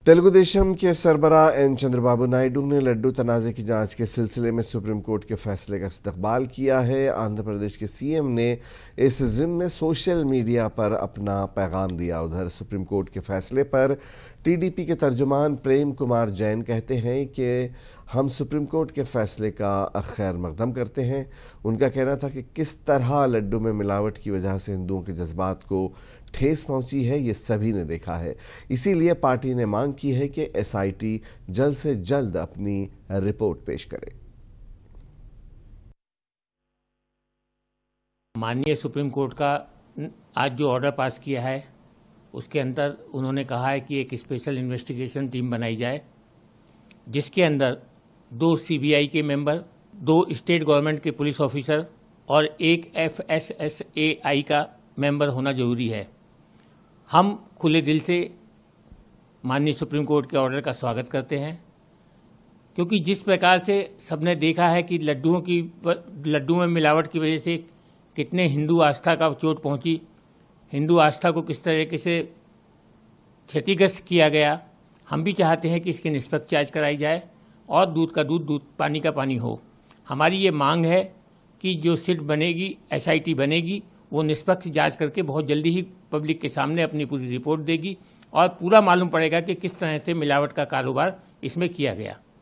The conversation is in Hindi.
तेलुगुदेशम के सरबराह एन चंद्रबाबू नायडू ने लड्डू तनाज़े की जांच के सिलसिले में सुप्रीम कोर्ट के फैसले का इस्तकबाल किया है। आंध्र प्रदेश के सीएम ने इस ज़िम्न में सोशल मीडिया पर अपना पैगाम दिया। उधर सुप्रीम कोर्ट के फैसले पर टीडीपी के तर्जुमान प्रेम कुमार जैन कहते हैं कि हम सुप्रीम कोर्ट के फैसले का खैर मकदम करते हैं। उनका कहना था कि किस तरह लड्डू में मिलावट की वजह से हिंदुओं के जज्बात को ठेस पहुंची है, ये सभी ने देखा है। इसीलिए पार्टी ने मांग की है कि एसआईटी जल्द से जल्द अपनी रिपोर्ट पेश करे। माननीय सुप्रीम कोर्ट का आज जो ऑर्डर पास किया है उसके अंदर उन्होंने कहा है कि एक स्पेशल इन्वेस्टिगेशन टीम बनाई जाए, जिसके अंदर 2 सीबीआई के मेंबर, 2 स्टेट गवर्नमेंट के पुलिस ऑफिसर और एक एफएसएसएआई का मेंबर होना जरूरी है। हम खुले दिल से माननीय सुप्रीम कोर्ट के ऑर्डर का स्वागत करते हैं, क्योंकि जिस प्रकार से सबने देखा है कि लड्डू में मिलावट की वजह से कितने हिंदू आस्था का चोट पहुंची, हिंदू आस्था को किस तरीके से क्षतिग्रस्त किया गया। हम भी चाहते हैं कि इसकी निष्पक्ष जांच कराई जाए और दूध का दूध, पानी का पानी हो। हमारी ये मांग है कि जो सिट बनेगी, एसआईटी बनेगी, वो निष्पक्ष जांच करके बहुत जल्दी ही पब्लिक के सामने अपनी पूरी रिपोर्ट देगी और पूरा मालूम पड़ेगा कि किस तरह से मिलावट का कारोबार इसमें किया गया।